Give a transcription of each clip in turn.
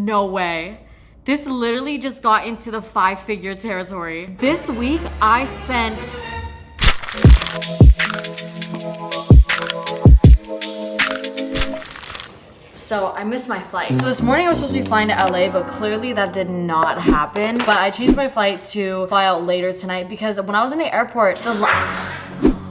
No way. This literally just got into the 5-figure territory. This week, I spent... So I missed my flight. So this morning I was supposed to be flying to LA, but clearly that did not happen. But I changed my flight to fly out later tonight because when I was in the airport,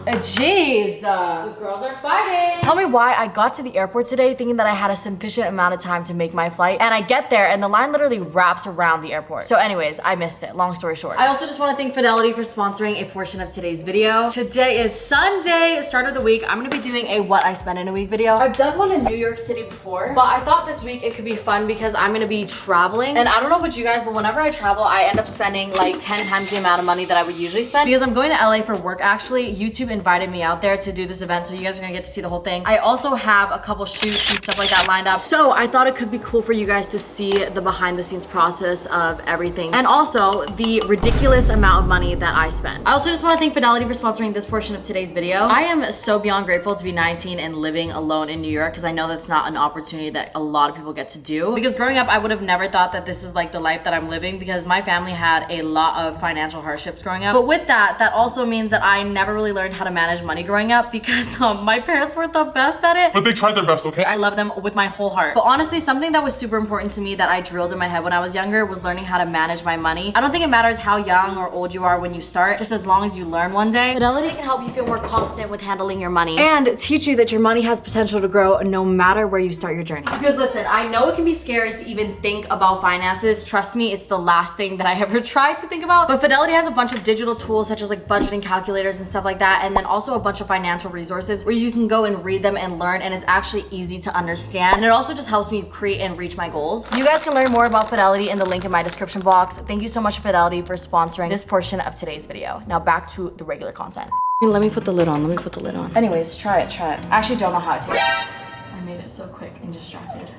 jeez, the girls are fighting. Tell me why I got to the airport today thinking that I had a sufficient amount of time to make my flight, and I get there and the line literally wraps around the airport. So anyways, I missed it, long story short. I also just want to thank Fidelity for sponsoring a portion of today's video. Today is Sunday, start of the week. I'm gonna be doing a what I spent in a week video. I've done one in New York City before, but I thought this week it could be fun because I'm gonna be traveling. And I don't know about you guys, but whenever I travel, I end up spending like 10 times the amount of money that I would usually spend because I'm going to LA for work actually. YouTube invited me out there to do this event, so you guys are gonna get to see the whole thing. I also have a couple shoots and stuff like that lined up, so I thought it could be cool for you guys to see the behind the scenes process of everything and also the ridiculous amount of money that I spent. I also just want to thank Fidelity for sponsoring this portion of today's video. I am so beyond grateful to be 19 and living alone in New York because I know that's not an opportunity that a lot of people get to do. Because growing up, I would have never thought that this is like the life that I'm living because my family had a lot of financial hardships growing up. But with that, that also means that I never really learned how to manage money growing up because my parents weren't the best at it. But they tried their best, okay? I love them with my whole heart. But honestly, something that was super important to me that I drilled in my head when I was younger was learning how to manage my money. I don't think it matters how young or old you are when you start, just as long as you learn one day. Fidelity can help you feel more confident with handling your money and teach you that your money has potential to grow no matter where you start your journey. Because listen, I know it can be scary to even think about finances. Trust me, it's the last thing that I ever tried to think about. But Fidelity has a bunch of digital tools such as like budgeting calculators and stuff like that, and then also a bunch of financial resources where you can go and read them and learn, and it's actually easy to understand. And it also just helps me create and reach my goals. You guys can learn more about Fidelity in the link in my description box. Thank you so much, Fidelity, for sponsoring this portion of today's video. Now back to the regular content. Let me put the lid on. Anyways, try it. I actually don't know how it tastes. I made it so quick and distracted.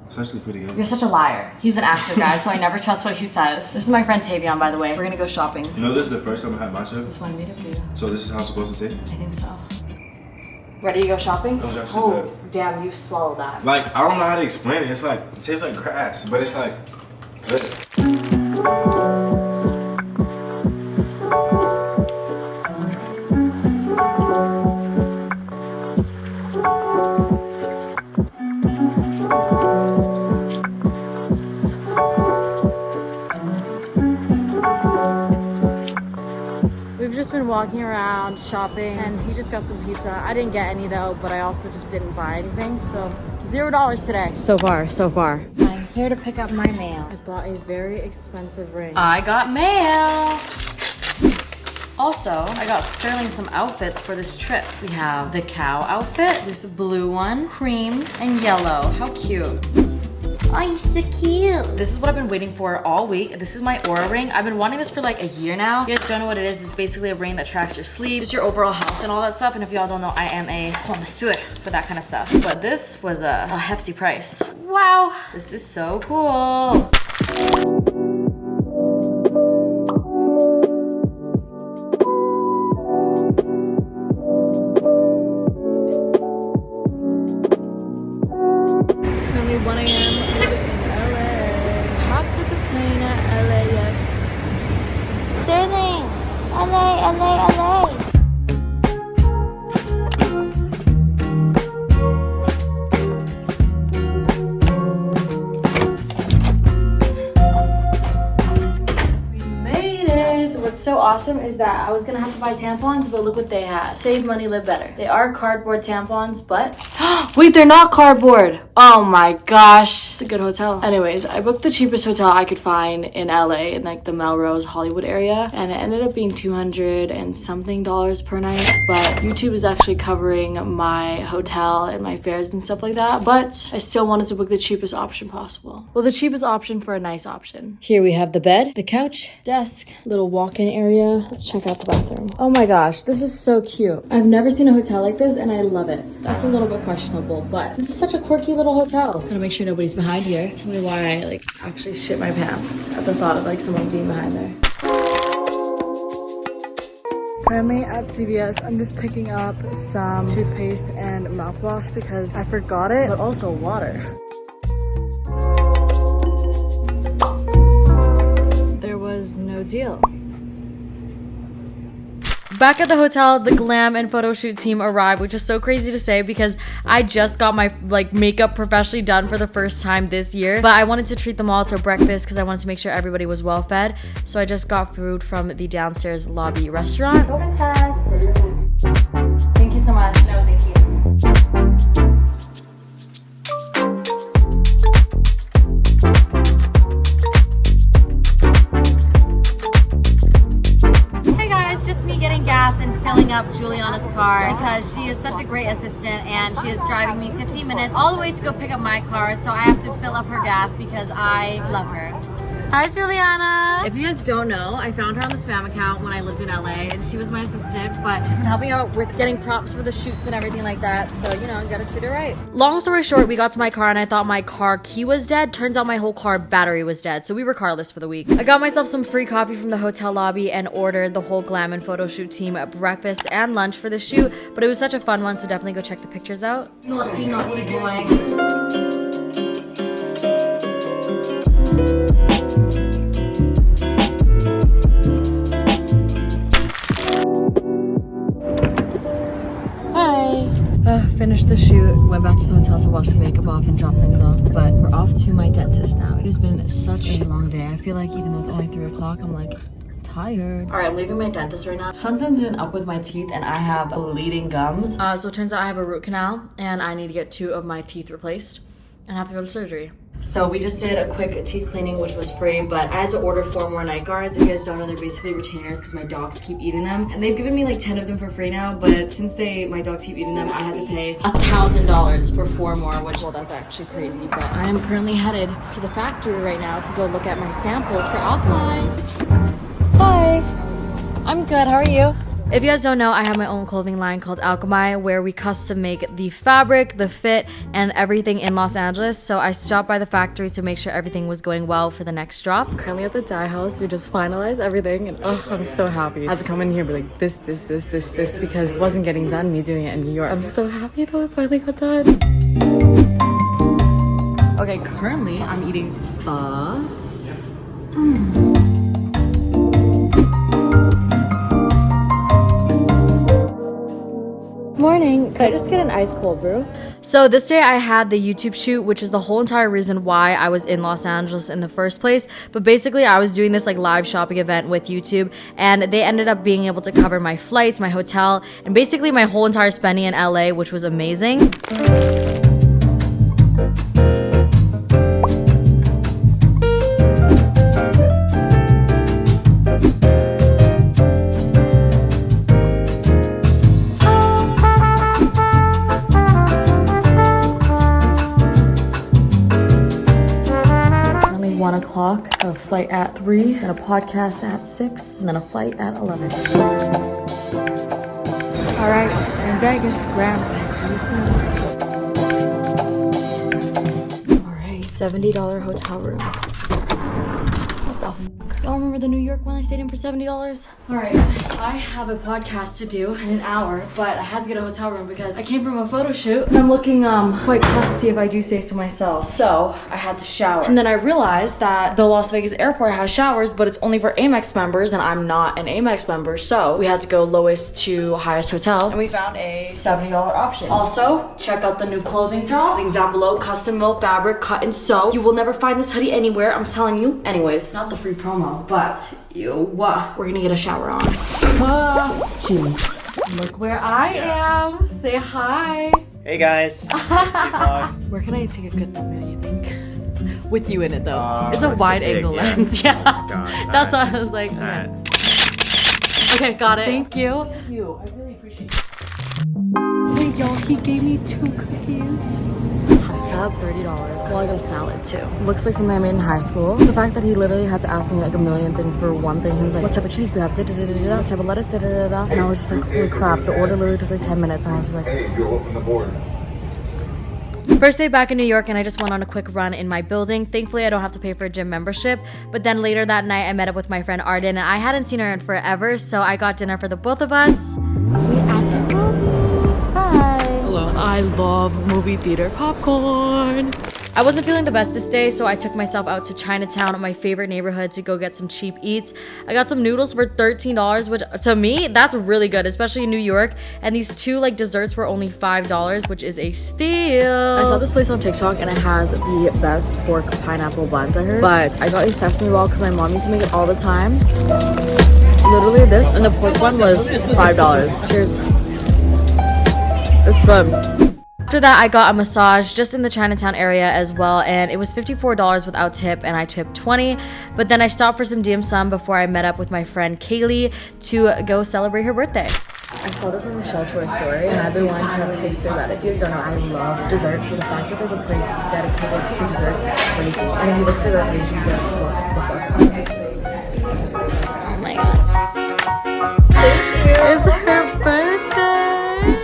It's actually pretty good. You're such a liar. He's an actor, guys, so I never trust what he says. This is my friend Tavion, by the way. We're gonna go shopping. You know this is the first time I had matcha? That's why I made it for you. So this is how it's supposed to taste? I think so. Ready to go shopping? That was actually Oh, good. damn, you swallowed that. Like, I don't know how to explain it. It's like, it tastes like grass, but it's like, good. We've just been walking around shopping and he just got some pizza. I didn't get any though, but I also just didn't buy anything. So $0 today. So far. I'm here to pick up my mail. I bought a very expensive ring. I got mail. Also, I got Sterling some outfits for this trip. We have the cow outfit, this blue one, cream, and yellow. How cute. Oh, he's so cute. This is what I've been waiting for all week. This is my Oura ring. I've been wanting this for like a year now. If you guys don't know what it is, it's basically a ring that tracks your sleep, just your overall health and all that stuff. And if y'all don't know, I am a connoisseur for that kind of stuff. But this was a hefty price. Wow, this is so cool. It's currently 1 a.m. Sterling! LA! We made it! What's so awesome is that I was gonna have to buy tampons, but look what they had. Save money, live better. They are cardboard tampons, but... Wait, they're not cardboard! Oh my gosh. It's a good hotel. Anyways, I booked the cheapest hotel I could find in LA, in like the Melrose, Hollywood area, and it ended up being $200 and something per night, but YouTube is actually covering my hotel and my fares and stuff like that, but I still wanted to book the cheapest option possible. Well, the cheapest option for a nice option. Here we have the bed, the couch, desk, little walk-in area. Let's check out the bathroom. Oh my gosh, this is so cute. I've never seen a hotel like this and I love it. That's a little bit questionable, but this is such a quirky little hotel. Gotta make sure nobody's behind here. Tell me why I like actually shit my pants at the thought of like someone being behind there. Currently at CVS, I'm just picking up some toothpaste and mouthwash because I forgot it, but also water. deal. Back at the hotel, the glam and photo shoot team arrived, which is so crazy to say because I just got my makeup professionally done for the first time this year. But I wanted to treat them all to breakfast because I wanted to make sure everybody was well fed. So I just got food from the downstairs lobby restaurant. Open test. Thank you so much. No, thank you. And filling up Juliana's car because she is such a great assistant and she is driving me 15 minutes all the way to go pick up my car, so I have to fill up her gas because I love her. Hi Juliana! If you guys don't know, I found her on the spam account when I lived in LA and she was my assistant, but she's been helping out with getting props for the shoots and everything like that, so you know, you gotta treat her right. Long story short, we got to my car and I thought my car key was dead. Turns out my whole car battery was dead, so we were carless for the week. I got myself some free coffee from the hotel lobby and ordered the whole glam and photo shoot team a breakfast and lunch for the shoot, but it was such a fun one, so definitely go check the pictures out. Naughty, naughty boy. Finished the shoot, went back to the hotel to wash the makeup off and drop things off, but we're off to my dentist now. It has been such a long day. I feel like even though it's only 3 o'clock, I'm like tired. All right, I'm leaving my dentist right now. Something's been up with my teeth and I have bleeding gums. So it turns out I have a root canal and I need to get 2 of my teeth replaced and have to go to surgery. So we just did a quick teeth cleaning, which was free, but I had to order 4 more night guards. If you guys don't know, they're basically retainers because my dogs keep eating them. And they've given me like 10 of them for free now, but since my dogs keep eating them, I had to pay $1,000 for 4 more, which, well, that's actually crazy. But I am currently headed to the factory right now to go look at my samples for Alchemy. Hi, I'm good, how are you? If you guys don't know, I have my own clothing line called Alchemy where we custom make the fabric, the fit, and everything in Los Angeles. So I stopped by the factory to make sure everything was going well for the next drop. Currently at the dye house, we just finalized everything and oh, I'm so happy. I had to come in here and be like this because it wasn't getting done, me doing it in New York. I'm so happy though it finally got done. Okay, currently I'm eating pho. Morning. Could I just get an ice cold brew? So this day I had the YouTube shoot, which is the whole entire reason why I was in Los Angeles in the first place. But basically I was doing this like live shopping event with YouTube and they ended up being able to cover my flights, my hotel, and basically my whole entire spending in LA, which was amazing. A flight at 3, then a podcast at 6, and then a flight at 11. All right, in Vegas, Graham, I'll see you soon. All right, $70 hotel room. What the fuck? Y'all remember the New York one I stayed in for $70? All right, I have a podcast to do in an hour, but I had to get a hotel room because I came from a photo shoot and I'm looking quite crusty if I do say so myself. So I had to shower. And then I realized that the Las Vegas airport has showers, but it's only for Amex members and I'm not an Amex member. So we had to go lowest to highest hotel and we found a $70 option. Also, check out the new clothing drop. Links down below, custom milled fabric, cut and sew. You will never find this hoodie anywhere, I'm telling you. Anyways, not the free promo, but we're gonna get a shower on. Jeez. Look where I am. Say hi. Hey guys. Where can I take a good thumbnail, you think? With you in it though. It's a That's wide big, angle yeah. lens. Yeah. God, That's why I was like, okay. Alright. Okay, got it. Thank you. Thank you. I really appreciate it. Wait, y'all, he gave me 2 cookies. Sub $30. Well, I got a salad too. Looks like something I made in high school. It's the fact that he literally had to ask me like a million things for one thing. He was like, what type of cheese do you have? Da-da-da-da-da. What type of lettuce? Da-da-da-da. And I was just like, holy crap. The order literally took like 10 minutes. And I was just like, Hey, you'll open the board. First day back in New York and I just went on a quick run in my building. Thankfully, I don't have to pay for a gym membership. But then later that night, I met up with my friend Arden and I hadn't seen her in forever. So I got dinner for the both of us. We acted up. Hi. Hello. I love movie theater popcorn. I wasn't feeling the best this day, so I took myself out to Chinatown, my favorite neighborhood, to go get some cheap eats. I got some noodles for $13, which to me, that's really good, especially in New York. And these two like desserts were only $5, which is a steal. I saw this place on TikTok and it has the best pork pineapple buns, I heard. But I got a sesame roll because my mom used to make it all the time. Literally this, and the pork bun was $5. Cheers. It's good. After that, I got a massage just in the Chinatown area as well, and it was $54 without tip, and I tipped $20. But then I stopped for some dim sum before I met up with my friend Kaylee to go celebrate her birthday. I saw this on Michelle Choi's story, and everyone kept tasting that. If you guys don't know, I love desserts, so the fact that there's a place dedicated to desserts is crazy. And if you look at the reservations, you're like, what the fuck? Oh my god. Thank you. It's her birthday.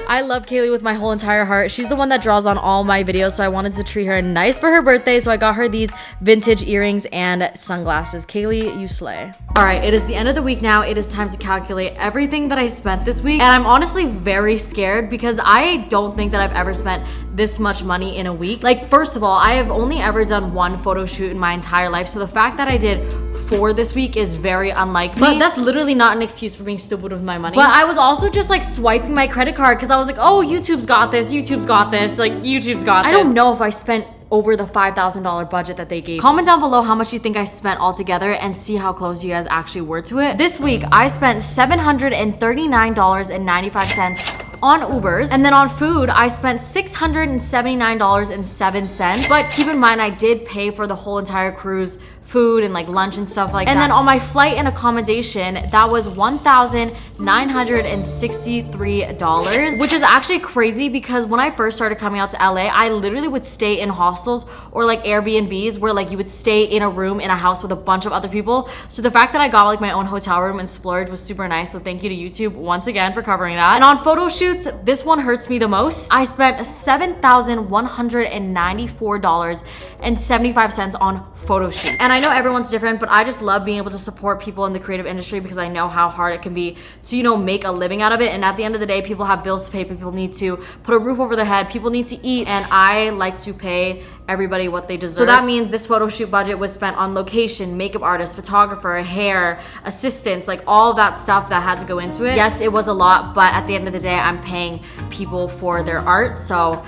I love Kaylee with my whole entire heart. She's the one that draws on all my videos, so I wanted to treat her nice for her birthday, so I got her these vintage earrings and sunglasses. Kaylee, you slay. All right, it is the end of the week now. It is time to calculate everything that I spent this week, and I'm honestly very scared because I don't think that I've ever spent this much money in a week. Like, first of all, I have only ever done one photo shoot in my entire life, so the fact that I did 4 this week is very unlikely. But that's literally not an excuse for being stupid with my money. But I was also just like swiping my credit card because I was like, oh, YouTube's got this, YouTube's got this, like YouTube's got this. I don't know if I spent over the $5,000 budget that they gave. Comment down below how much you think I spent altogether and see how close you guys actually were to it. This week, I spent $739.95 on Ubers, and then on food I spent $679.07. But keep in mind, I did pay for the whole entire cruise, food and like lunch and stuff like that. And then on my flight and accommodation, that was $1,963, which is actually crazy because when I first started coming out to LA, I literally would stay in hostels or like Airbnbs where like you would stay in a room in a house with a bunch of other people. So the fact that I got like my own hotel room and splurge was super nice. So thank you to YouTube once again for covering that. And on photo shoots, this one hurts me the most. I spent $7,194.75 on photo shoots. And I know everyone's different, but I just love being able to support people in the creative industry because I know how hard it can be to, you know, make a living out of it. And at the end of the day, people have bills to pay, people need to put a roof over their head, people need to eat, and I like to pay everybody what they deserve. So that means this photo shoot budget was spent on location, makeup artist, photographer, hair, assistants, like all of that stuff that had to go into it. Yes, it was a lot, but at the end of the day, I'm paying people for their art, so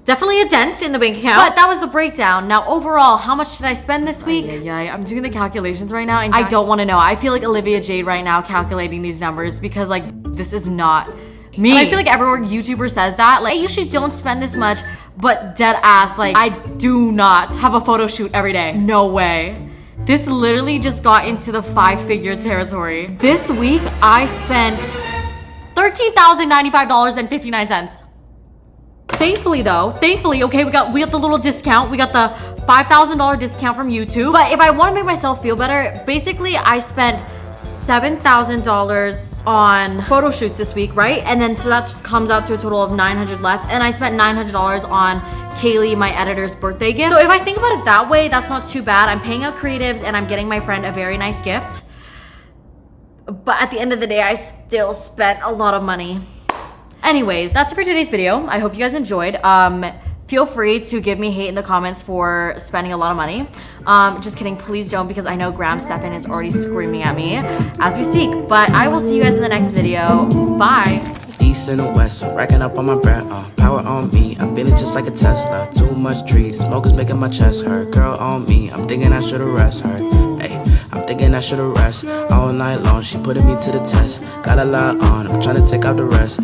definitely a dent in the bank account. But that was the breakdown. Now, overall, how much did I spend this week? Yeah, I'm doing the calculations right now, and I don't want to know. I feel like Olivia Jade right now calculating these numbers because, like, this is not me. And I feel like every YouTuber says that. Like, I usually don't spend this much, but dead ass, like, I do not have a photo shoot every day. No way. This literally just got into the 5-figure territory. This week, I spent $13,095.59. Thankfully, okay, we got the little discount. We got the $5,000 discount from YouTube. But if I want to make myself feel better, basically I spent $7,000 on photo shoots this week, right? And then so that comes out to a total of $900 left. And I spent $900 on Kaylee, my editor's birthday gift. So if I think about it that way, that's not too bad. I'm paying out creatives and I'm getting my friend a very nice gift. But at the end of the day, I still spent a lot of money. Anyways, that's it for today's video. I hope you guys enjoyed. Feel free to give me hate in the comments for spending a lot of money. Just kidding, please don't, because I know Graham Stephan is already screaming at me as we speak. But I will see you guys in the next video. Bye. East and the west, racking up on my breath, power on me, I'm feeling just like a Tesla, too much tree, the smoke is making my chest hurt, girl on me, I'm thinking I should've rest her, hey, I'm thinking I should've rest, all night long, she putting me to the test, got a lot on, I'm trying to take out the rest.